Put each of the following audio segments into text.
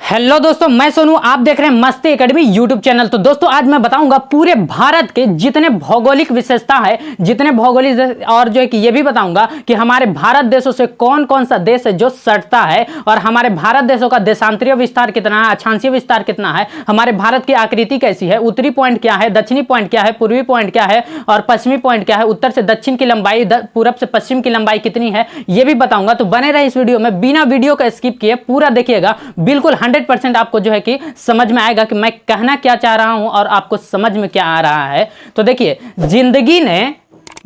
Hello दोस्तों, मैं सोनू, आप देख रहे हैं मस्ती एकेडमी यूट्यूब चैनल। तो दोस्तों आज मैं बताऊंगा पूरे भारत के जितने भौगोलिक विशेषता है, जितने भौगोलिक, और जो है कि ये भी बताऊंगा कि हमारे भारत देशों से कौन कौन सा देश है जो सटता है, और हमारे भारत देशों का देशांतरीय विस्तार कितना है, अक्षांशीय विस्तार कितना है, हमारे भारत की आकृति कैसी है, उत्तरी पॉइंट क्या है, दक्षिणी पॉइंट क्या है, पूर्वी पॉइंट क्या है और पश्चिमी पॉइंट क्या है, उत्तर से दक्षिण की लंबाई, पूरब से पश्चिम की लंबाई कितनी है, ये भी बताऊंगा। तो बने रहे इस वीडियो में, बिना वीडियो का स्किप किए पूरा देखिएगा। बिल्कुल 100% आपको जो है कि समझ में आएगा कि मैं कहना क्या चाह रहा हूं और आपको समझ में क्या आ रहा है। तो देखिए, जिंदगी ने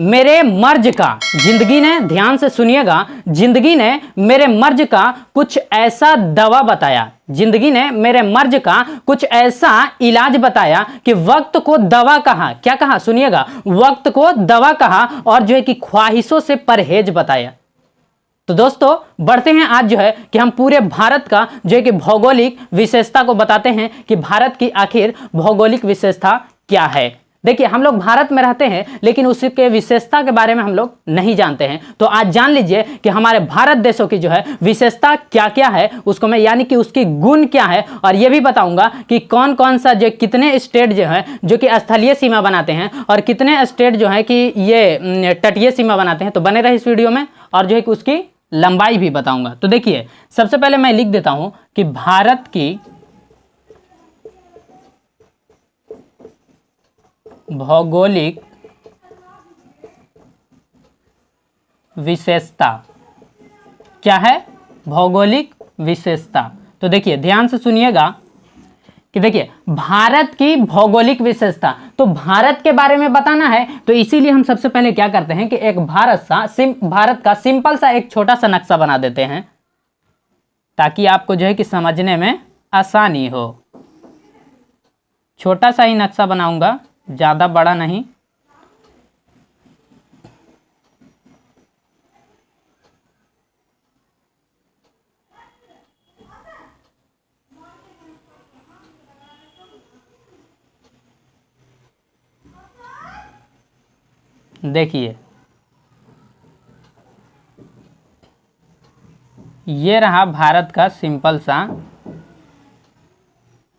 मेरे मर्ज का, जिंदगी ने, ध्यान से सुनिएगा, जिंदगी ने मेरे मर्ज का कुछ ऐसा दवा बताया, जिंदगी ने मेरे मर्ज का कुछ ऐसा इलाज बताया कि वक्त को दवा कहा। क्या कहा? सुनिएगा, वक्त को दवा कहा, और जो है कि ख्वाहिशों से परहेज बताया। तो दोस्तों बढ़ते हैं आज जो है कि हम पूरे भारत का जो है कि भौगोलिक विशेषता को बताते हैं कि भारत की आखिर भौगोलिक विशेषता क्या है। देखिए, हम लोग भारत में रहते हैं लेकिन उसके विशेषता के बारे में हम लोग नहीं जानते हैं। तो आज जान लीजिए कि हमारे भारत देशों की जो है विशेषता क्या क्या है, उसको मैं, यानी कि उसकी गुण क्या है, और यह भी बताऊंगा कि कौन कौन सा जो, कितने स्टेट जो है जो कि स्थलीय सीमा बनाते हैं और कितने स्टेट जो है कि ये तटीय सीमा बनाते हैं। तो बने रहे इस वीडियो में, और जो है कि उसकी लंबाई भी बताऊंगा। तो देखिए, सबसे पहले मैं लिख देता हूं कि भारत की भौगोलिक विशेषता क्या है? भौगोलिक विशेषता। तो देखिए, ध्यान से सुनिएगा कि देखिए, भारत की भौगोलिक विशेषता, तो भारत के बारे में बताना है। तो इसीलिए हम सबसे पहले क्या करते हैं कि एक भारत का सिंपल सा एक छोटा सा नक्शा बना देते हैं, ताकि आपको जो है कि समझने में आसानी हो। छोटा सा ही नक्शा बनाऊंगा, ज्यादा बड़ा नहीं। देखिए, ये रहा भारत का सिंपल सा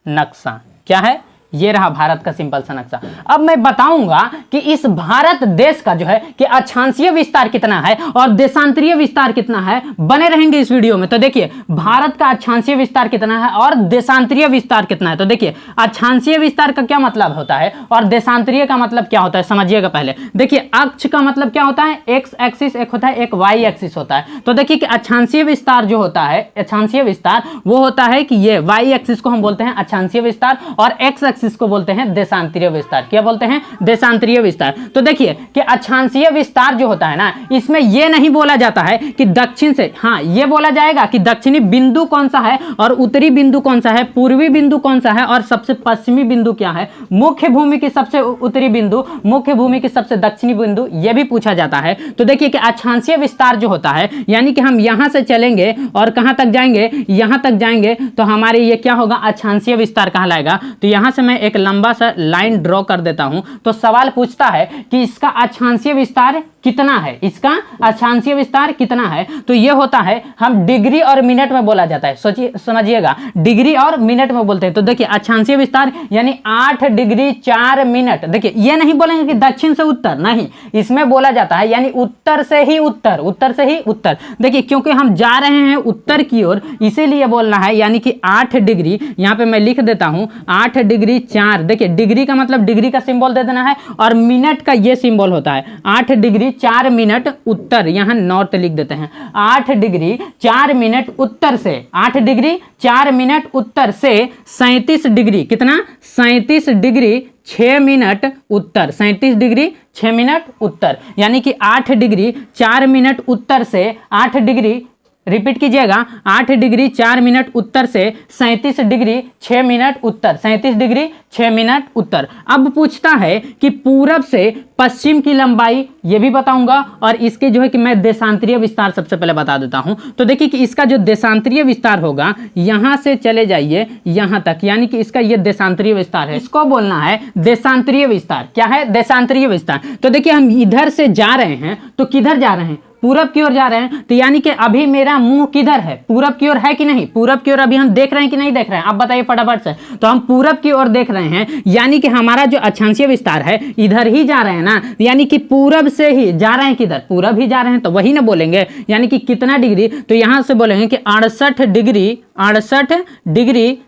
नक्शा। क्या है? ये रहा भारत का सिंपल सा नक्शा। अब मैं बताऊंगा कि इस भारत देश का जो है कि अक्षांशीय विस्तार कितना है और देशांतरीय विस्तार कितना है। बने रहेंगे इस वीडियो में। तो देखिए, भारत का अक्षांशीय विस्तार कितना है और देशांतरीय विस्तार कितना है। तो देखिए, अक्षांशीय विस्तार का क्या मतलब होता है और देशांतरीय का मतलब क्या होता है, समझिएगा पहले। देखिए, अक्ष का मतलब क्या होता है? एक्स एक्सिस एक होता है, एक वाई एक्सिस होता है। तो देखिए कि अक्षांशीय विस्तार जो होता है, अक्षांशीय विस्तार वो होता है कि ये वाई एक्सिस को हम बोलते हैं अक्षांशीय विस्तार, और एक्स एक्सिस इसको बोलते हैं देशांतरीय विस्तार। क्या बोलते हैं? देशांतरीय विस्तार। तो देखिए कि अक्षांशीय विस्तार जो होता है ना, इसमें यह नहीं बोला जाता है कि दक्षिण से, हाँ यह बोला जाएगा कि दक्षिणी बिंदु कौन सा है और उत्तरी बिंदु कौन सा है, पूर्वी बिंदु कौन सा है और सबसे पश्चिमी बिंदु क्या है, मुख्य भूमि की सबसे उत्तरी बिंदु, मुख्य भूमि की सबसे दक्षिणी बिंदु, यह भी पूछा जाता है। तो देखिए कि अक्षांशीय विस्तार जो होता है, यानी कि हम यहां से चलेंगे और कहां तक जाएंगे, यहां तक जाएंगे, तो हमारे ये क्या होगा? अक्षांशीय विस्तार कहलाएगा। तो यहां से मैं एक लंबा सा लाइन ड्रॉ कर देता हूं। तो सवाल पूछता है कि इसका अक्षांशीय विस्तार कितना है, इसका अक्षांशीय विस्तार कितना है। तो यह होता है, हम डिग्री और मिनट में बोला जाता है। सोचिए, समझिएगा, डिग्री और मिनट में बोलते हैं। तो देखिए, अक्षांशीय विस्तार यानी 8 डिग्री 4 मिनट। देखिए, यह नहीं बोलेंगे कि दक्षिण से उत्तर, नहीं, इसमें बोला जाता है यानी उत्तर से ही उत्तर, उत्तर से ही उत्तर। देखिए, क्योंकि हम जा रहे हैं उत्तर की ओर, इसीलिए बोलना है, यानी कि 8 डिग्री, यहां पे मैं लिख देता हूं 8 डिग्री 4। देखिए, डिग्री का मतलब डिग्री का सिंबल दे देना है, और मिनट का ये सिंबल होता है 8 डिग्री 4 मिनट उत्तर, यहां नॉर्थ लिख देते हैं। 8 डिग्री 4 मिनट उत्तर से, 8 डिग्री 4 मिनट उत्तर से 37 डिग्री, कितना? 37 डिग्री 6 मिनट उत्तर, 37 डिग्री 6 मिनट उत्तर, यानी कि 8 डिग्री 4 मिनट उत्तर से 8 डिग्री, रिपीट कीजिएगा, 8 डिग्री 4 मिनट उत्तर से 37 डिग्री 6 मिनट उत्तर, 37 डिग्री 6 मिनट उत्तर। अब पूछता है कि पूरब से पश्चिम की लंबाई, ये भी बताऊंगा, और इसके जो है कि मैं देशांतरीय विस्तार सबसे पहले बता देता हूं। तो देखिए कि इसका जो देशांतरीय विस्तार होगा, यहां से चले जाइए यहां तक, यानी कि इसका ये देशांतरीय विस्तार है, इसको बोलना है देशांतरीय विस्तार। क्या है? देशांतरीय विस्तार। तो देखिए, हम इधर से जा रहे हैं, तो किधर जा रहे हैं? पूरब की ओर जा रहे हैं, तो यानी कि अभी मेरा मुंह किधर है, पूरब की ओर है कि नहीं, पूरब की ओर अभी हम देख रहे हैं कि नहीं देख रहे हैं, आप बताइए फटाफट से। तो हम पूरब की ओर देख रहे हैं, यानी कि हमारा जो अक्षांशीय विस्तार है इधर ही जा रहे हैं ना, यानी कि पूरब से ही जा रहे हैं, किधर, पूरब ही जा रहे हैं, तो वही ना बोलेंगे। यानी कि कितना डिग्री, तो यहां से बोलेंगे कि 68 डिग्री, 68 डिग्री,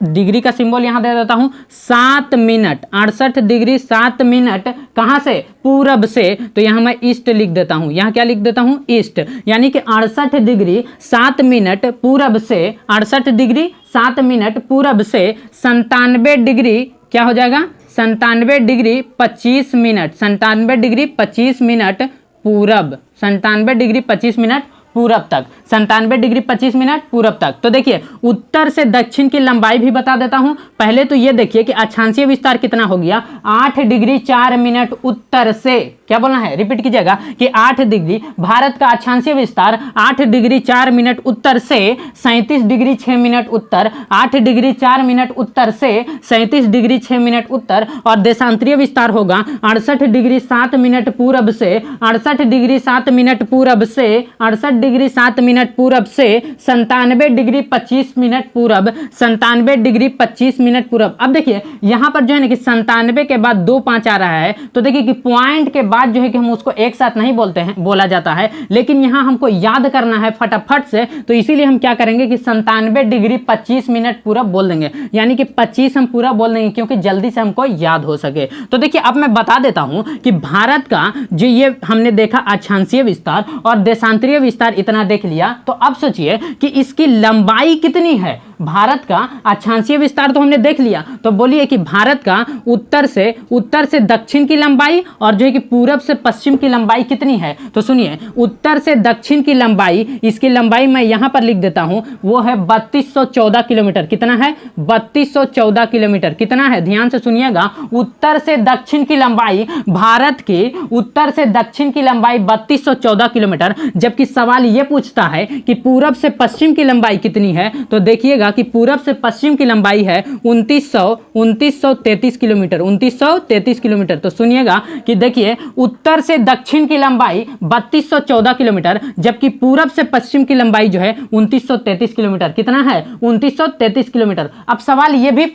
डिग्री का सिंबल यहां दे देता हूं 7 मिनट, 68 डिग्री 7 मिनट, कहां से, पूरब से। तो यहां मैं ईस्ट लिख देता हूं, यहां क्या लिख देता हूं, ईस्ट, यानी कि 68 डिग्री 7 मिनट पूरब से, 68 डिग्री 7 मिनट पूरब से 97 डिग्री क्या हो जाएगा, 97 डिग्री 25 मिनट, 97 डिग्री 25 मिनट पूरब, 97 डिग्री 25 मिनट पूरब तक, 97 डिग्री 25 मिनट पूरब तक। तो देखिए उत्तर से दक्षिण की लंबाई भी बता देता हूं। पहले तो ये देखिए कि अक्षांशीय विस्तार कितना हो गया, 8 डिग्री 4 मिनट उत्तर से, क्या बोलना है, रिपीट कीजिएगा कि 8 डिग्री, भारत का अक्षांशीय विस्तार 8 डिग्री 4 मिनट उत्तर से 37 डिग्री 6 मिनट उत्तर, 8 डिग्री 4 मिनट उत्तर से 37 डिग्री 6 मिनट उत्तर, और देशांतरीय विस्तार होगा 68 डिग्री 7 मिनट पूरब से, 68 डिग्री 7 मिनट पूरब से, 68 डिग्री 7 मिनट पूरब से 97 डिग्री 25 मिनट पूरब, 97 डिग्री 25 मिनट पूरब। अब देखिए यहां पर जो है ना कि 97 के बाद 2 5 आ रहा है, तो देखिए कि पॉइंट के बाद जो है कि हम उसको एक साथ नहीं बोलते हैं, बोला जाता है, लेकिन यहां हमको याद करना है फटाफट से, तो इसीलिए हम क्या करेंगे कि 97 डिग्री 25 मिनट पूरब बोल देंगे, यानी कि 25 हम पूरा बोल देंगे क्योंकि जल्दी से हमको याद हो सके। तो देखिए अब मैं बता देता हूं कि भारत का जो ये हमने देखा अक्षांशीय विस्तार और देशांतरीय विस्तार इतना देख लिया, तो अब सोचिए कि इसकी लंबाई कितनी है। भारत का अक्षांशीय विस्तार तो हमने देख लिया, तो बोलिए कि भारत का उत्तर से दक्षिण की लंबाई और जो है कि पूरब से पश्चिम की लंबाई कितनी है। तो सुनिए उत्तर से दक्षिण की लंबाई, इसकी लंबाई मैं यहां पर लिख देता हूं, वो है 3214 किलोमीटर। कितना है, 3214 किलोमीटर। कितना है, ध्यान से सुनिएगा, उत्तर से दक्षिण की लंबाई, भारत की उत्तर से दक्षिण की लंबाई 3214 किलोमीटर। जबकि सवाल यह पूछता है कि पूरब से पश्चिम की लंबाई कितनी है, तो देखिएगा कि पूरब से पश्चिम की लंबाई है 2933 किलोमीटर, 2933 किलोमीटर। तो सुनिएगा कि देखिए उत्तर से दक्षिण की लंबाई 3214 किलोमीटर, जबकि पूरब से पश्चिम की लंबाई जो है 2933 किलोमीटर। कितना है, 2933 किलोमीटर। अब सवाल यह भी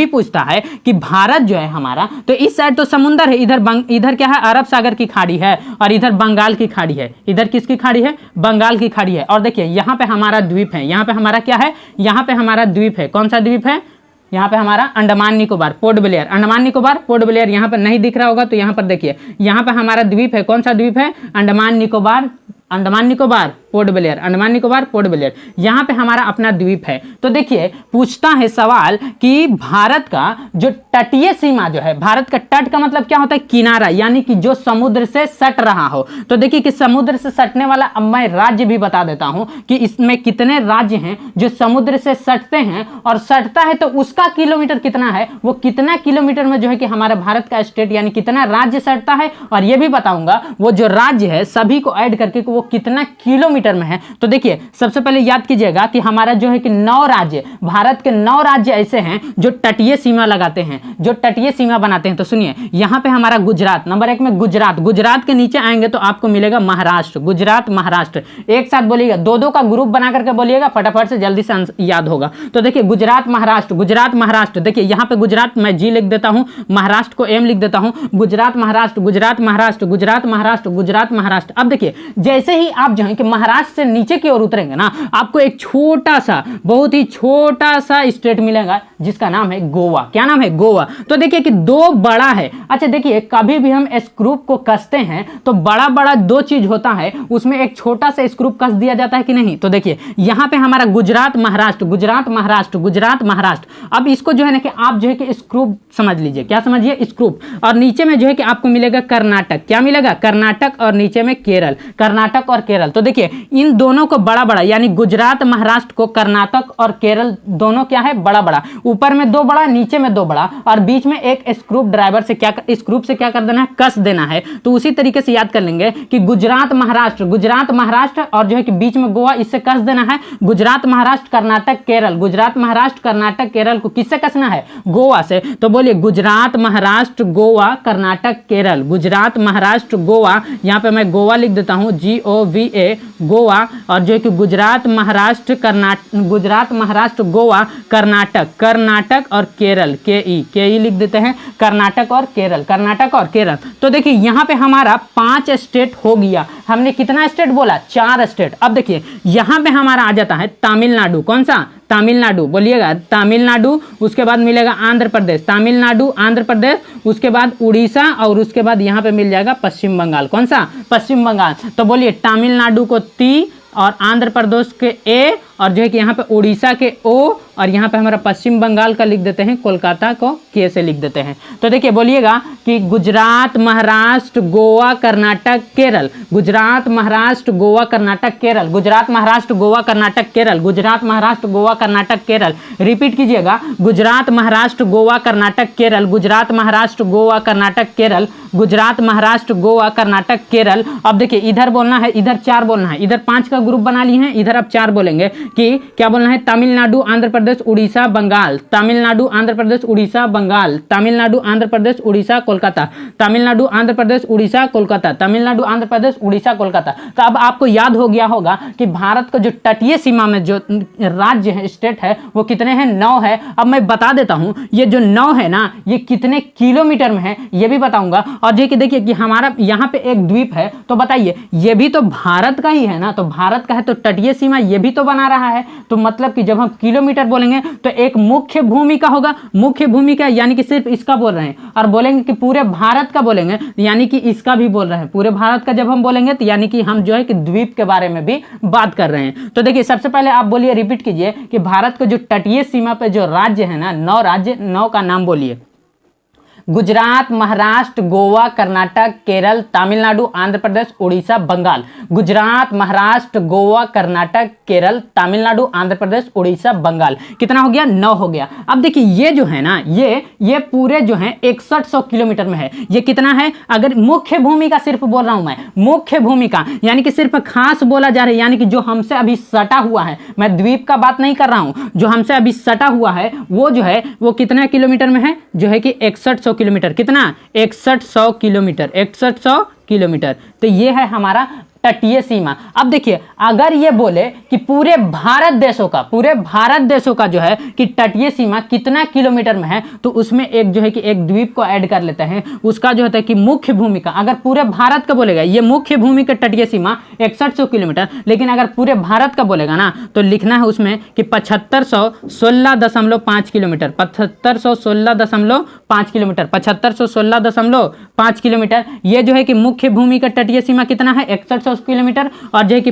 पूछता है कि भारत जो है हमारा, तो इस साइड तो समुद्र है, इधर क्या है, अरब सागर की खाड़ी है, और इधर बंगाल की खाड़ी है। इधर किसकी खाड़ी है, बंगाल की खाड़ी है। और देखिए यहां पे हमारा द्वीप है, यहां पे हमारा क्या है, यहां पे हमारा द्वीप है। कौन सा द्वीप है, यहां पे हमारा Andaman Nicobar, port Blair, Andaman Nicobar port Blair. यहां पर नहीं दिख रहा होगा तो यहां पर देखिए, यहां पे हमारा द्वीप है। कौन सा द्वीप है, Andaman Nicobar, Andaman Nicobar port Blair, Andaman Nicobar port Blair, यहां पे हमारा अपना द्वीप है। तो देखिए पूछता है सवाल कि भारत का जो तटीय सीमा जो है, भारत का तट का मतलब क्या होता है, किनारा, यानी कि जो समुद्र से सट रहा हो। तो देखिए कि समुद्र से सटने वाला, अब मैं राज्य भी बता देता हूं कि इसमें कितने राज्य हैं जो समुद्र से सटते हैं, और सटता है तो उसका किलोमीटर कितना है, वो कितना किलोमीटर में जो है कि हमारा भारत का स्टेट यानी कितना राज्य सटता है, और ये भी बताऊंगा वो जो राज्य है सभी को ऐड करके वो कितना किलोमीटर में है। तो देखिए सबसे पहले याद कीजिएगा कि हमारा जो है कि 9 राज्य, भारत के 9 राज्य ऐसे हैं जो तटीय सीमा लगाते हैं, जो तटीय सीमा बनाते हैं। तो सुनिए यहां पे हमारा गुजरात, नंबर 1 में गुजरात, गुजरात के नीचे आएंगे तो आपको मिलेगा महाराष्ट्र, गुजरात महाराष्ट्र। एक साथ बोलिएगा, 2-2 का ग्रुप बना करके बोलिएगा, फटाफट से जल्दी से याद होगा। तो देखिए गुजरात महाराष्ट्र, गुजरात महाराष्ट्र। देखिए यहां पे गुजरात मैं जी लिख देता हूं, महाराष्ट्र को एम लिख देता हूं, गुजरात महाराष्ट्र, गुजरात महाराष्ट्र, गुजरात महाराष्ट्र, गुजरात महाराष्ट्र। अब देखिए जैसे ही आप जो है कि महाराष्ट्र से नीचे की ओर उतरेंगे ना, आपको एक छोटा सा, बहुत ही छोटा सा स्टेट मिलेगा जिसका नाम है गोवा। क्या नाम है, गोवा। तो देखिए कि 2 बड़ा है। अच्छा देखिए कभी भी हम स्क्रू को कसते हैं तो बड़ा बड़ा 2 चीज होता है, उसमें एक छोटा सा स्क्रू कस दिया जाता है कि नहीं। तो देखिए यहां पे हमारा गुजरात महाराष्ट्र, गुजरात महाराष्ट्र, गुजरात महाराष्ट्र। अब इसको जो है ना कि आप जो है कि स्क्रू समझ लीजिए, क्या समझिए, स्क्रू। और नीचे में जो है कि आपको मिलेगा कर्नाटक। क्या मिलेगा, कर्नाटक, और नीचे में केरल, कर्नाटक और केरल। तो देखिए इन दोनों को बड़ा बड़ा, यानी गुजरात महाराष्ट्र को कर्नाटक और केरल दोनों क्या है, बड़ा बड़ा, ऊपर में 2 बड़ा, नीचे में 2 बड़ा, और बीच में एक स्क्रू ड्राइवर से क्या कर देना है, कस देना है। तो उसी तरीके से याद कर लेंगे कि गुजरात महाराष्ट्र और जो है कि बीच में गोवा, इससे कस देना है। गुजरात महाराष्ट्र कर्नाटक केरल, गुजरात महाराष्ट्र कर्नाटक केरल को किससे कसना है, गोवा से। तो बोलिए गुजरात महाराष्ट्र गोवा कर्नाटक केरल, गुजरात महाराष्ट्र गोवा, यहां पे मैं गोवा लिख देता हूं, GOVA गोवा, और जो है कि गुजरात महाराष्ट्र गोवा कर्नाटक और केरल, KE लिख देते हैं, कर्नाटक और केरल। तो देखिए यहां पे हमारा 5 स्टेट हो गया। हमने कितना स्टेट बोला, 4 स्टेट। अब देखिए यहां पे हमारा आ जाता है तमिलनाडु, कौन सा, तमिलनाडु, बोलिएगा तमिलनाडु, उसके बाद मिलेगा आंध्र प्रदेश, तमिलनाडु आंध्र प्रदेश, उसके बाद उड़ीसा, और उसके बाद यहाँ पे मिल जाएगा पश्चिम बंगाल, कौन सा, पश्चिम बंगाल। तो बोलिए तमिलनाडु को T और आंध्र प्रदेश के A, और जो है कि यहाँ पे उड़ीसा के O, और यहाँ पे हमारा पश्चिम बंगाल का लिख देते हैं, कोलकाता को K से लिख देते हैं। तो देखिए बोलिएगा कि गुजरात महाराष्ट्र गोवा कर्नाटक केरल, गुजरात महाराष्ट्र गोवा कर्नाटक केरल, गुजरात महाराष्ट्र गोवा कर्नाटक केरल, गुजरात महाराष्ट्र गोवा कर्नाटक केरल। रिपीट कीजिएगा, गुजरात महाराष्ट्र गोवा कर्नाटक केरल, गुजरात महाराष्ट्र गोवा कर्नाटक केरल, गुजरात महाराष्ट्र गोवा कर्नाटक केरल। अब देखिए इधर बोलना है, इधर 4 बोलना है, इधर 5 का ग्रुप बना लिए हैं, इधर अब 4 बोलेंगे कि क्या बोलना है, तमिलनाडु आंध्र प्रदेश उड़ीसा बंगाल, तमिलनाडु आंध्र प्रदेश उड़ीसा बंगाल, तमिलनाडु आंध्र प्रदेश उड़ीसा कोलकाता, तमिलनाडु आंध्र प्रदेश उड़ीसा कोलकाता, तमिलनाडु आंध्र प्रदेश उड़ीसा कोलकाता। तो अब आपको याद हो गया होगा कि भारत का जो तटीय सीमा में जो राज्य है, स्टेट है, वो कितने हैं, 9 है। अब मैं बता देता हूं ये जो 9 है ना, ये कितने किलोमीटर में है ये भी बताऊंगा। और जो कि देखिए कि हमारा यहाँ पे एक द्वीप है, तो बताइए ये भी तो भारत का ही है ना, तो भारत का है तो तटीय सीमा ये भी तो बना रहा है। तो मतलब कि जब हम किलोमीटर बोलेंगे तो एक मुख्य भूमि का होगा, मुख्य भूमि का यानी कि सिर्फ इसका बोल रहे हैं, और बोलेंगे कि पूरे भारत का बोलेंगे यानी कि इसका भी बोल रहे हैं। पूरे भारत का जब हम बोलेंगे तो यानी कि हम जो है कि द्वीप के बारे में भी बात कर रहे हैं। तो देखिए सबसे पहले आप बोलिए, रिपीट कीजिए कि भारत का जो तटीय सीमा पे जो राज्य है ना, 9 राज्य, 9 का नाम बोलिए। गुजरात महाराष्ट्र गोवा कर्नाटक केरल तमिलनाडु आंध्र प्रदेश उड़ीसा बंगाल, गुजरात महाराष्ट्र गोवा कर्नाटक केरल तमिलनाडु आंध्र प्रदेश उड़ीसा बंगाल। कितना हो गया, 9 हो गया। अब देखिए ये जो है ना, ये पूरे जो है 6100 किलोमीटर में है। ये कितना है, अगर मुख्य भूमि का सिर्फ बोल रहा हूं मैं, मुख्य भूमि का यानी कि सिर्फ खास बोला जा रहा है, यानी कि जो हमसे अभी सटा हुआ है, मैं द्वीप का बात नहीं कर रहा हूं, जो हमसे अभी सटा हुआ है वो जो है वो कितना किलोमीटर में है, जो है कि 6100 किलोमीटर। कितना, 6100 किलोमीटर, 6100 किलोमीटर। तो ये है हमारा तटीय सीमा। अब देखिए अगर ये बोले कि पूरे भारत देशों का जो है कि तटीय सीमा कितना किलोमीटर में है, तो उसमें एक जो है कि एक द्वीप को ऐड कर लेते हैं। उसका जो होता है कि मुख्य भूमि का, अगर पूरे भारत का बोलेगा, ये मुख्य भूमि का तटीय सीमा 6100 किलोमीटर, लेकिन अगर पूरे भारत का बोलेगा ना तो लिखना है उसमें कि 7516.5 किलोमीटर, 7516.5 किलोमीटर, 7516.5 किलोमीटर। ये जो है कि मुख्य भूमि का तटीय सीमा कितना है, 6100 किलोमीटर। और जो है कि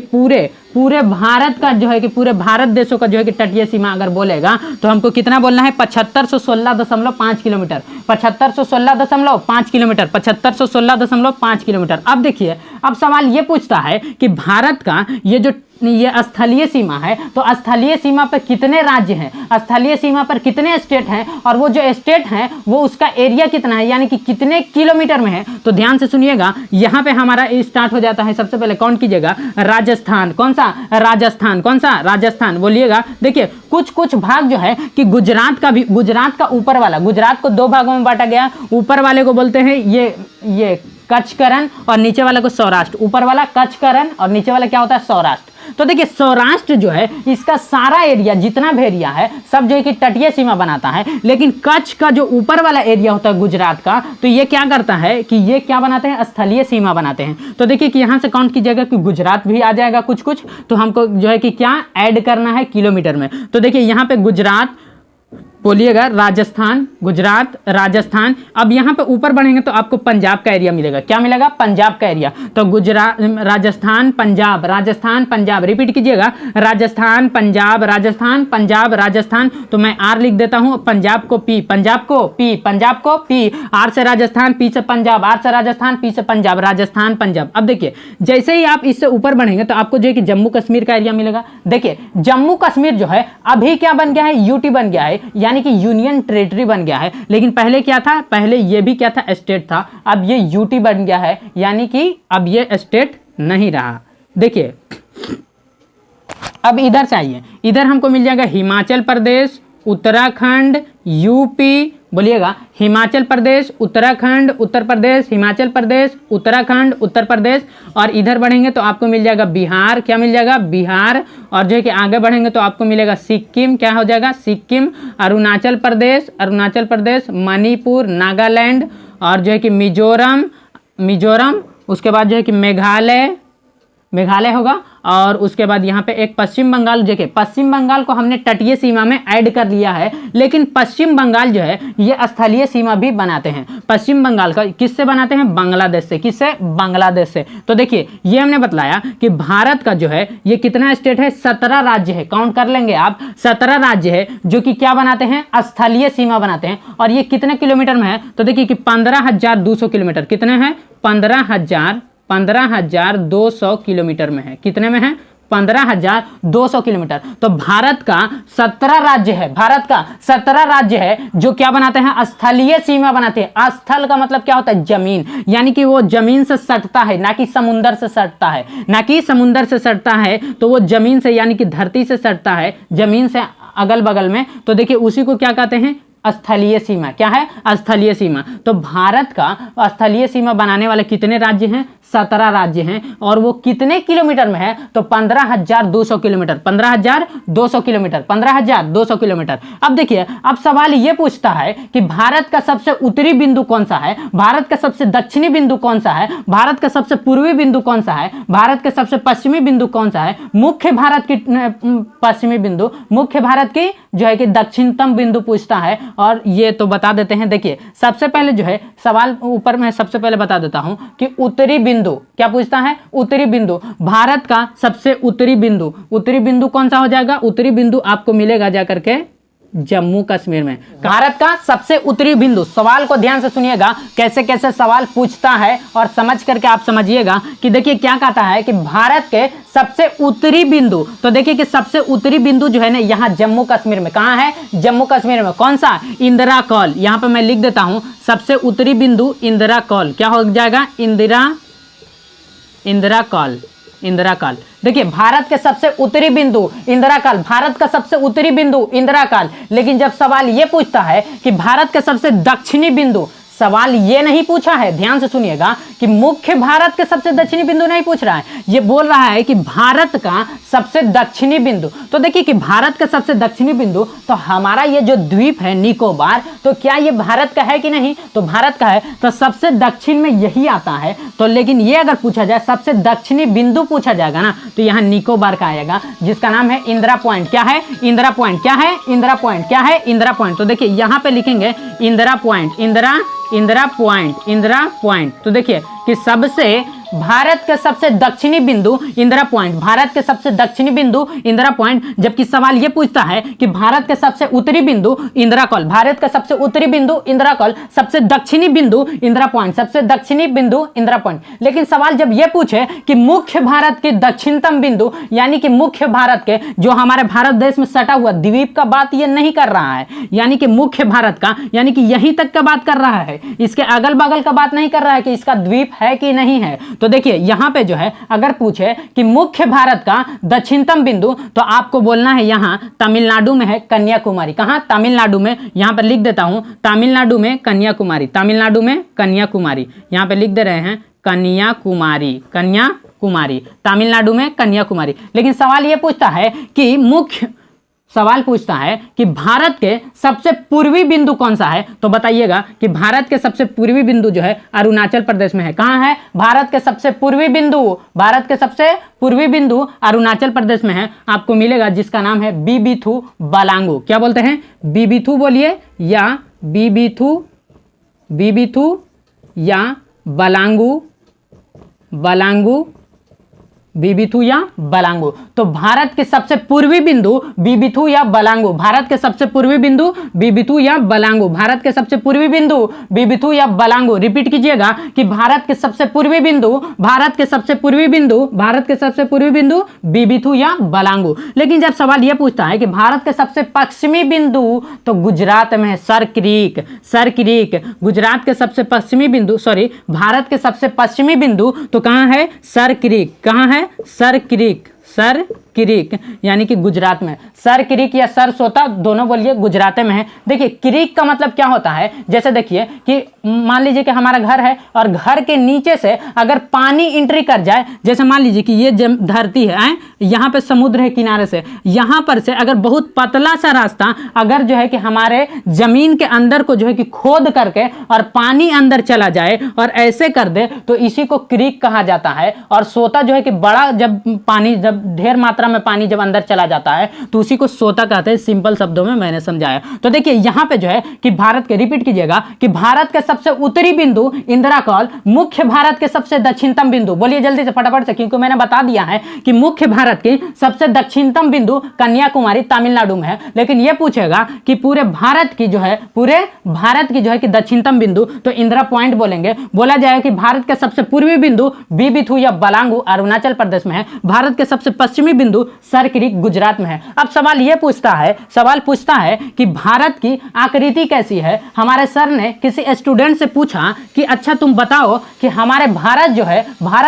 पूरे भारत का जो है कि पूरे भारत देशों का जो है कि तटीय सीमा अगर बोलेगा तो हमको कितना बोलना है, 7516.5 किलोमीटर, 7516.5 किलोमीटर, 7516.5 किलोमीटर। अब देखिए अब सवाल ये पूछता है कि भारत का ये स्थलीय सीमा है, तो स्थलीय सीमा पर कितने राज्य हैं, स्थलीय सीमा पर कितने स्टेट हैं, और वो जो स्टेट हैं वो उसका एरिया कितना है, यानी कि कितने किलोमीटर में है। तो ध्यान से सुनिएगा, यहाँ पे हमारा स्टार्ट हो जाता है। सबसे पहले कौन कीजिएगा, राजस्थान। कौन सा, राजस्थान। कौन सा, राजस्थान बोलिएगा। देखिए कुछ भाग जो है कि गुजरात का भी, गुजरात का ऊपर वाला, गुजरात को 2 भागों में बांटा गया। ऊपर वाले को बोलते हैं ये कच्छकरण, और नीचे वाले को सौराष्ट्र। ऊपर वाला कच्छकरण और नीचे वाला क्या होता है, सौराष्ट्र। तो देखिए सौराष्ट्र जो है इसका सारा एरिया जितना भी एरिया है सब जो है कि तटीय सीमा बनाता है, लेकिन कच्छ का जो ऊपर वाला एरिया होता है गुजरात का, तो ये क्या करता है कि ये क्या बनाते हैं, स्थलीय सीमा बनाते हैं। तो देखिए कि यहाँ से काउंट कीजिएगा कि गुजरात भी आ जाएगा कुछ, तो हमको जो है कि क्या ऐड करना है किलोमीटर में। तो देखिए यहाँ पे गुजरात बोलिएगा राजस्थान, गुजरात, राजस्थान। अब यहाँ पे ऊपर बढ़ेंगे तो आपको पंजाब का एरिया मिलेगा। क्या मिलेगा? पंजाब का एरिया। तो गुजरात, राजस्थान, पंजाब, राजस्थान, पंजाब, रिपीट कीजिएगा, राजस्थान, पंजाब, राजस्थान, पंजाब, राजस्थान। तो मैं आर लिख देता हूँ, पंजाब को पी, पंजाब को पी, पंजाब को पी, आर से राजस्थान, पी से पंजाब, आर से राजस्थान, पी से पंजाब, राजस्थान, पंजाब। अब देखिए जैसे ही आप इससे ऊपर बढ़ेंगे तो आपको जो है कि जम्मू कश्मीर का एरिया मिलेगा। देखिए जम्मू कश्मीर जो है अभी क्या बन गया है? यूटी बन गया है, यानी कि यूनियन टेरिटरी बन गया है। लेकिन पहले क्या था? पहले ये भी क्या था? स्टेट था। अब ये यूटी बन गया है, यानी कि अब ये स्टेट नहीं रहा। देखिए अब इधर से आइए, इधर हमको मिल जाएगा हिमाचल प्रदेश, उत्तराखंड, यूपी। बोलिएगा हिमाचल प्रदेश, उत्तराखंड, उत्तर प्रदेश, हिमाचल प्रदेश, उत्तराखंड, उत्तर प्रदेश। और इधर बढ़ेंगे तो आपको मिल जाएगा बिहार। क्या मिल जाएगा? बिहार। और जो है कि आगे बढ़ेंगे तो आपको मिलेगा सिक्किम। क्या हो जाएगा? सिक्किम। अरुणाचल प्रदेश, अरुणाचल प्रदेश, मणिपुर, नागालैंड, और जो है कि मिजोरम, मिजोरम। उसके बाद जो है कि मेघालय, मेघालय होगा। और उसके बाद यहाँ पे एक पश्चिम बंगाल। देखिए पश्चिम बंगाल को हमने तटीय सीमा में ऐड कर लिया है, लेकिन पश्चिम बंगाल जो है ये स्थलीय सीमा भी बनाते हैं। पश्चिम बंगाल का किससे बनाते हैं? बांग्लादेश से। किससे? बांग्लादेश से। तो देखिए ये हमने बतलाया कि भारत का जो है ये कितना स्टेट है? 17 राज्य है। काउंट कर लेंगे आप, 17 राज्य है जो कि क्या बनाते हैं? स्थलीय सीमा बनाते हैं। और ये कितने किलोमीटर में है? तो देखिए कि 15,200 किलोमीटर। कितने हैं? 15,200 किलोमीटर में है। कितने में है? 15,200 किलोमीटर। तो भारत का 17 राज्य है, भारत का 17 राज्य है जो क्या बनाते हैं? स्थलीय सीमा बनाते हैं। स्थल का मतलब क्या होता है? जमीन, यानी कि वो जमीन से सटता है, ना कि समुंदर से सटता है, ना कि समुंदर से सटता है। तो वो जमीन से, यानी कि धरती से सटता है, जमीन से अगल बगल में। तो देखिए उसी को क्या कहते हैं? स्थलीय सीमा। क्या है? स्थलीय सीमा। तो भारत का स्थलीय सीमा बनाने वाले कितने राज्य हैं? 17 राज्य हैं। और वो कितने किलोमीटर में है? तो 15,200 किलोमीटर। 15,200 kilometre, 15,200 kilometre. अब देखिए अब सवाल ये पूछता है कि भारत का सबसे उत्तरी बिंदु कौन सा है? भारत का सबसे दक्षिणी बिंदु कौन सा है? भारत का सबसे पूर्वी बिंदु कौन सा है? भारत का सबसे पश्चिमी बिंदु कौन सा है? मुख्य भारत की पश्चिमी बिंदु, मुख्य भारत की जो है कि दक्षिणतम बिंदु पूछता है। और ये तो बता देते हैं। देखिए सबसे पहले जो है सवाल ऊपर मैं सबसे पहले बता देता हूं कि उत्तरी बिंदु क्या पूछता है? उत्तरी बिंदु। भारत का सबसे उत्तरी बिंदु, उत्तरी बिंदु कौन सा हो जाएगा? उत्तरी बिंदु आपको मिलेगा जाकर के जम्मू कश्मीर में। भारत का सबसे उत्तरी बिंदु। सवाल को ध्यान से सुनिएगा, कैसे कैसे सवाल पूछता है और समझ करके आप समझिएगा कि देखिए क्या कहता है कि भारत के सबसे उत्तरी बिंदु। तो देखिए कि सबसे उत्तरी बिंदु जो है ना यहां जम्मू कश्मीर में। कहां है? जम्मू कश्मीर में। कौन सा? इंदिरा कॉल। यहां पर मैं लिख देता हूं सबसे उत्तरी बिंदु इंदिरा कॉल। क्या हो जाएगा? Indira call, Indira call. देखिए भारत के सबसे उत्तरी बिंदु इंदिरा कॉल, भारत का सबसे उत्तरी बिंदु इंदिरा कॉल। लेकिन जब सवाल यह पूछता है कि भारत के सबसे दक्षिणी बिंदु, सवाल ये नहीं पूछा है, ध्यान से सुनिएगा, कि मुख्य भारत के सबसे दक्षिणी बिंदु नहीं पूछ रहा है। ये बोल रहा है कि भारत का सबसे दक्षिणी बिंदु। तो देखिए कि भारत का सबसे दक्षिणी बिंदु, तो हमारा ये जो द्वीप है निकोबार, तो क्या ये भारत का है कि नहीं? तो भारत का है। तो सबसे दक्षिण में यही आता है। तो लेकिन ये अगर पूछा जाए सबसे दक्षिणी बिंदु पूछा जाएगा ना, तो यहाँ निकोबार का आएगा, जिसका नाम है इंदिरा पॉइंट। क्या है? इंदिरा पॉइंट। क्या है? इंदिरा पॉइंट। क्या है? इंदिरा पॉइंट। तो देखिए यहाँ पे लिखेंगे Indira point, Indira point, Indira point. तो देखिए कि सबसे भारत के सबसे दक्षिणी बिंदु इंदिरा पॉइंट, भारत के सबसे दक्षिणी बिंदु इंदिरा पॉइंट। जबकि सवाल यह पूछता है कि भारत के सबसे उत्तरी बिंदु इंदिरा कॉल, भारत का सबसे उत्तरी बिंदु इंदिरा कॉल, सबसे दक्षिणी बिंदु इंदिरा पॉइंट, सबसे दक्षिणी बिंदु इंदिरा पॉइंट। लेकिन सवाल जब यह पूछे कि मुख्य भारत के दक्षिणतम बिंदु, यानी कि मुख्य भारत के जो हमारे भारत देश में सटा हुआ द्वीप का बात यह नहीं कर रहा है, यानी कि मुख्य भारत का, यानी कि यहीं तक का बात कर रहा है, इसके अगल बगल का बात नहीं कर रहा है कि इसका द्वीप है कि नहीं है। तो देखिए यहां पे जो है अगर पूछे कि मुख्य भारत का दक्षिणतम बिंदु, तो आपको बोलना है यहां तमिलनाडु में है कन्याकुमारी। कहां? तमिलनाडु में। यहां पर लिख देता हूं तमिलनाडु में कन्याकुमारी, तमिलनाडु में कन्याकुमारी। यहां पे लिख दे रहे हैं कन्याकुमारी, कन्याकुमारी, तमिलनाडु में कन्याकुमारी। लेकिन सवाल यह पूछता है कि मुख्य सवाल पूछता है कि भारत के सबसे पूर्वी बिंदु कौन सा है, तो बताइएगा कि भारत के सबसे पूर्वी बिंदु जो है अरुणाचल प्रदेश में है। कहां है भारत के सबसे पूर्वी बिंदु? भारत के सबसे पूर्वी बिंदु अरुणाचल प्रदेश में है, आपको मिलेगा, जिसका नाम है बीबीथू बालांगू। क्या बोलते हैं? बीबीथू बोलिए या बीबीथू या बालांगू, बीबीथू या बालांगू। तो भारत के सबसे पूर्वी बिंदु बीबीथू या बालांगू, भारत के सबसे पूर्वी बिंदु बीबीथू या बालांगू, भारत के सबसे पूर्वी बिंदु बीबीथू या बालांगू। रिपीट कीजिएगा कि भारत के सबसे पूर्वी बिंदु, भारत के सबसे पूर्वी बिंदु, भारत के सबसे पूर्वी बिंदु बीबीथू या बालांगू। लेकिन जब सवाल यह पूछता है कि भारत के सबसे पश्चिमी बिंदु, तो गुजरात में है सर क्रीक। गुजरात के सबसे पश्चिमी बिंदु, सॉरी, भारत के सबसे पश्चिमी बिंदु तो कहां है? Sir creek. कहां है? सर क्रीक यानी कि गुजरात में। सर क्रीक या सर सोता दोनों बोलिए, गुजरात में है। देखिए क्रीक का मतलब क्या होता है, जैसे देखिए कि मान लीजिए कि हमारा घर है और घर के नीचे से अगर पानी एंट्री कर जाए, जैसे मान लीजिए कि ये धरती है, यहाँ पे समुद्र है किनारे से, यहाँ पर से अगर बहुत पतला सा रास्ता अगर जो है कि हमारे जमीन के अंदर को जो है कि खोद करके और पानी अंदर चला जाए और ऐसे कर दे, तो इसी को क्रीक कहा जाता है। और सोता जो है कि बड़ा, जब पानी, जब ढेर मात्रा में पानी जब अंदर चला जाता है तो उसी को सोता कहते हैं। सिंपल शब्दों में मैंने समझाया। तो देखिए यहां पे जो है कि भारत के, रिपीट कीजिएगा कि भारत के सबसे उत्तरी बिंदु इंदिरा कॉल, मुख्य भारत के सबसे दक्षिणतम बिंदु, बोलिए जल्दी से फटाफट से, क्योंकि मैंने बता दिया है कि मुख्य भारत की सबसे दक्षिणतम बिंदु कन्याकुमारी तमिलनाडु में है। लेकिन यह पूछेगा कि पूरे भारत की जो है कि दक्षिणतम बिंदु, तो इंदिरा पॉइंट बोलेंगे। बोला जाएगा कि भारत के सबसे पूर्वी बिंदु बीबीथू या बालांगू अरुणाचल प्रदेश में है। भारत के सबसे पश्चिमी बिंदु सर क्रीक गुजरात में है। अब सवाल पूछता है कि भारत की आकृति कैसी है। हमारे सर ने किसी स्टूडेंट से पूछा कि अच्छा तुम बताओ कि हमारे भारत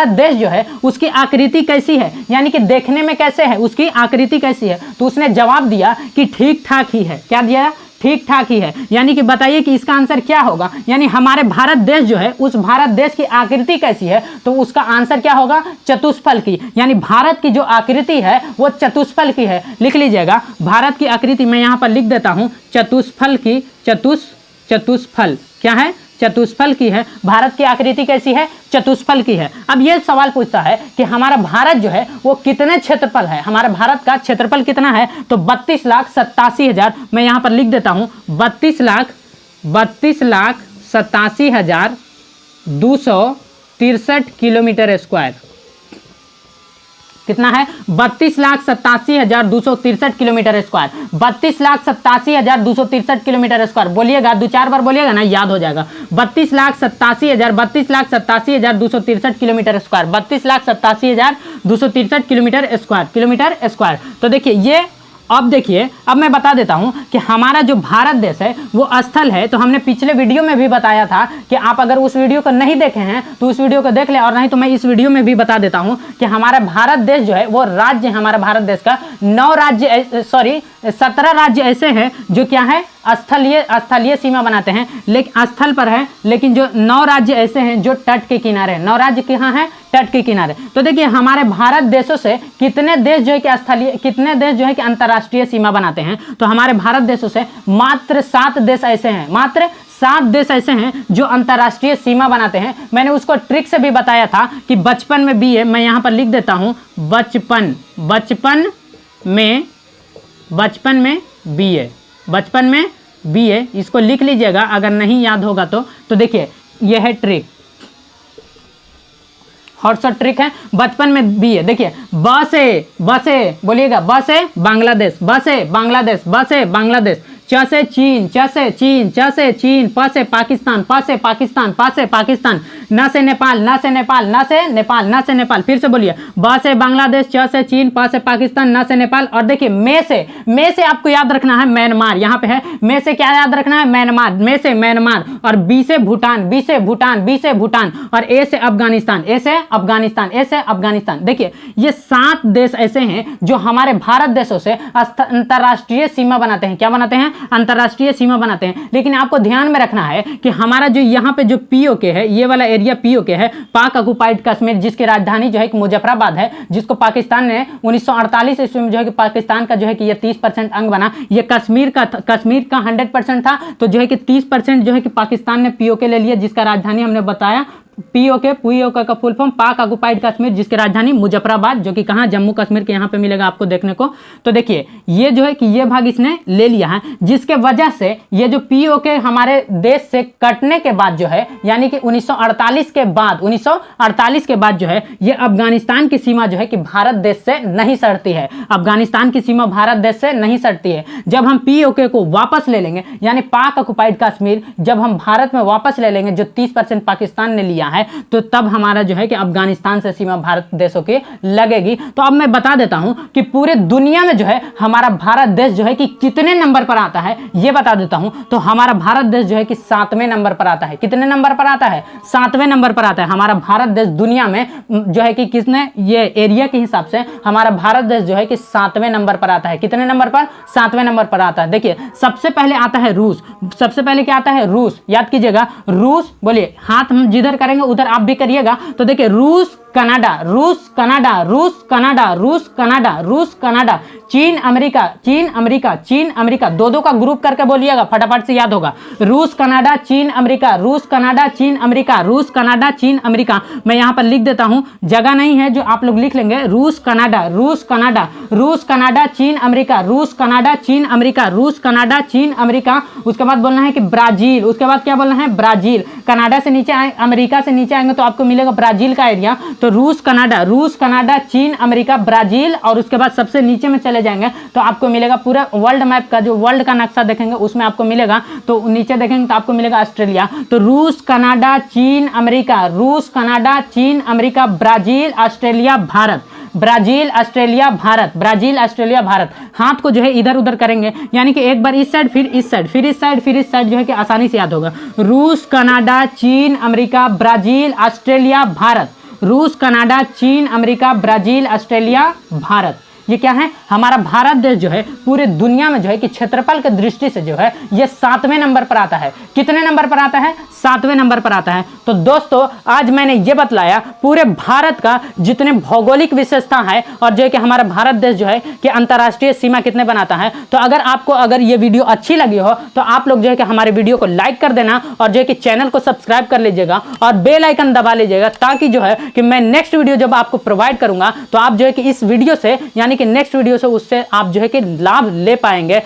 देश जो है उसकी आकृति कैसी है, यानी कि देखने में कैसे है, उसकी आकृति कैसी है। तो उसने जवाब दिया कि ठीक ठाक ही है। क्या दिया? ठीक ठाक ही है। यानी कि बताइए कि इसका आंसर क्या होगा, यानी हमारे भारत देश जो है उस भारत देश की आकृति कैसी है, तो उसका आंसर क्या होगा? चतुष्फल की। यानी भारत की जो आकृति है वो चतुष्फल की है। लिख लीजिएगा भारत की आकृति, मैं यहां पर लिख देता हूं, चतुष्फल की। चतुष्फल क्या है? चतुष्फल की है। भारत की आकृति कैसी है? चतुष्फल की है। अब यह सवाल पूछता है कि हमारा भारत जो है वो कितने क्षेत्रफल है, हमारा भारत का क्षेत्रफल कितना है, तो 32,87,000, मैं यहां पर लिख देता हूं 32,87,263 किलोमीटर स्क्वायर। कितना है? 32,87,263 किलोमीटर स्क्वायर। 32,87,263 किलोमीटर स्क्वायर बोलिएगा, 2-4 बार बोलिएगा ना, याद हो जाएगा। 32,87,263 किलोमीटर स्क्वायर, 32,87,263 किलोमीटर स्क्वायर। तो देखिए ये, अब देखिए, अब मैं बता देता हूं कि हमारा जो भारत देश है वो स्थल है। तो हमने पिछले वीडियो में भी बताया था कि आप अगर उस वीडियो को नहीं देखे हैं तो उस वीडियो को देख लें, और नहीं तो मैं इस वीडियो में भी बता देता हूं कि हमारा भारत देश जो है वो राज्य, हमारा भारत देश का 17 राज्य ऐसे हैं जो क्या है, स्थलीय सीमा बनाते हैं, लेकिन स्थल पर है। लेकिन जो 9 राज्य ऐसे हैं जो तट के किनारे हैं। 9 राज्य कहाँ हैं? तट के किनारे। तो देखिए हमारे भारत देशों से कितने देश जो है कि स्थलीय, कितने देश जो है कि अंतर्राष्ट्रीय सीमा बनाते हैं, तो हमारे भारत देशों से मात्र 7 देश ऐसे हैं, मात्र 7 देश ऐसे हैं जो अंतर्राष्ट्रीय सीमा बनाते हैं। मैंने उसको ट्रिक से भी बताया था कि बचपन में BA, मैं यहां पर लिख देता हूं बचपन में BA, इसको लिख लीजिएगा अगर नहीं याद होगा तो देखिए यह है ट्रिक, हॉटशॉट ट्रिक है। बचपन में BA, देखिए बसे बोलिएगा, बसे बांग्लादेश, च से चीन, च से चीन, प से पाकिस्तान, न से नेपाल, फिर से बोलिए, ब से बांग्लादेश, च से चीन, प से पाकिस्तान, न से नेपाल। और देखिए मे से आपको याद रखना है म्यांमार, यहाँ पे है मे से क्या याद रखना है? म्यांमार, मे से म्यांमार, और बी से भूटान, और ए से अफगानिस्तान। देखिए ये 7 देश ऐसे हैं जो हमारे भारत देशों से अंतर्राष्ट्रीय सीमा बनाते हैं। क्या बनाते हैं? अंतरराष्ट्रीय सीमा बनाते हैं। लेकिन आपको ध्यान में रखना है कि हमारा जो यहाँ पे जो पीओके है, ये वाला एरिया पीओके है, पाक ऑक्युपाइड कश्मीर, जिसकी राजधानी जो है कि मुजफ्फराबाद है, जिसको पाकिस्तान ने 1948 ईस्वी में जो है कि पाकिस्तान का जो है कि ये 30% अंग बना। ये कश्मीर का 100% था, तो जो है कि 30% जो है कि पाकिस्तान ने पीओके ले लिया, जिसका राजधानी हमने बताया पीओके का फुल फॉर्म पाक ऑक्युपाइड कश्मीर, जिसकी राजधानी मुजफ्फराबाद, जो कि कहां, जम्मू कश्मीर के यहां पे मिलेगा आपको देखने को। तो देखिए ये जो है कि ये भाग इसने ले लिया है, जिसके वजह से ये जो पीओके हमारे देश से कटने के बाद जो है, यानी कि 1948 के बाद जो है ये अफगानिस्तान की सीमा जो है कि भारत देश से नहीं सटती है। अफगानिस्तान की सीमा भारत देश से नहीं सटती है। जब हम पीओके को वापस ले लेंगे, यानी पाक ऑक्युपाइड कश्मीर जब हम भारत में वापस ले लेंगे, जो 30% पाकिस्तान ने लिया है, तो तब हमारा जो है कि अफगानिस्तान से सीमा भारत देशों की लगेगी। तो अब मैं बता देता हूं कि पूरे दुनिया में जो है हमारा भारत देश जो है कि कितने नंबर पर आता है, यह बता देता हूं। तो हमारा भारत देश जो है कि 7वें नंबर पर आता है। कितने नंबर पर आता है? 7वें नंबर पर आता है हमारा भारत देश दुनिया में जो है कि किसने, ये एरिया के हिसाब से हमारा भारत देश जो है कि 7वें नंबर पर आता है। कितने नंबर पर? 7वें नंबर पर आता है। देखिए सबसे पहले आता है रूस। सबसे पहले क्या आता है? रूस। याद कीजिएगा, रूस, बोलिए, हाथ हम जिधर करेंगे उधर आप भी करिएगा। तो देखिए रूस, कनाडा, रूस, कनाडा, रूस, कनाडा, रूस, कनाडा, रूस, कनाडा, चीन, अमेरिका, चीन, अमेरिका, चीन, अमेरिका, दो का ग्रुप करके बोलिएगा, फटाफट से याद होगा। रूस, कनाडा, चीन, अमेरिका, रूस, कनाडा, चीन, अमेरिका, रूस, कनाडा, चीन, अमेरिका। मैं यहां पर लिख देता हूं, जगह नहीं है जो आप लोग लिख लेंगे। रूस, कनाडा, रूस, कनाडा, रूस, कनाडा, चीन, अमेरिका, रूस, कनाडा, चीन, अमेरिका, रूस, कनाडा, चीन, अमेरिका। उसके बाद बोलना है कि ब्राजील। उसके बाद क्या बोलना है? ब्राजील। कनाडा से नीचे आए, अमेरिका से नीचे आएंगे तो आपको मिलेगा ब्राजील का एरिया। तो रूस, कनाडा, चीन, अमेरिका, ब्राजील, और उसके बाद सबसे नीचे में चले जाएंगे तो आपको मिलेगा पूरा वर्ल्ड मैप का, जो वर्ल्ड का नक्शा देखेंगे उसमें आपको मिलेगा। तो नीचे देखेंगे तो आपको मिलेगा ऑस्ट्रेलिया। तो रूस, कनाडा, चीन, अमेरिका, रूस, कनाडा, चीन, America, Brazil, Australia, Bharat. Brazil, Australia, Bharat, Brazil, Australia, Bharat. हाथ को जो है इधर उधर करेंगे, यानी कि एक बार इस साइड, फिर इस साइड, फिर इस साइड, फिर इस साइड, जो है कि आसानी से याद होगा। रूस, कनाडा, चीन, अमेरिका, ब्राजील, ऑस्ट्रेलिया, भारत। रूस, कनाडा, चीन, अमेरिका, ब्राजील, ऑस्ट्रेलिया, भारत। ये क्या है? हमारा भारत देश जो है पूरे दुनिया में जो है कि क्षेत्रफल की दृष्टि से जो है ये 7वें नंबर पर आता है। कितने नंबर पर आता है? 7वें नंबर पर आता है। तो दोस्तों आज मैंने ये बतलाया पूरे भारत का जितने भौगोलिक विशेषता है, और जो है कि हमारा भारत देश जो है कि अंतरराष्ट्रीय सीमा कितने बनाता है। तो अगर ये वीडियो अच्छी लगी हो तो आप लोग जो है कि हमारे वीडियो को लाइक कर देना, और जो है कि चैनल को सब्सक्राइब कर लीजिएगा, और बेल आइकन दबा लीजिएगा, ताकि जो है कि मैं नेक्स्ट वीडियो जब आपको प्रोवाइड करूंगा तो आप जो है कि इस वीडियो से, यानी कि नेक्स्ट वीडियो से, उससे आप जो है कि लाभ ले पाएंगे।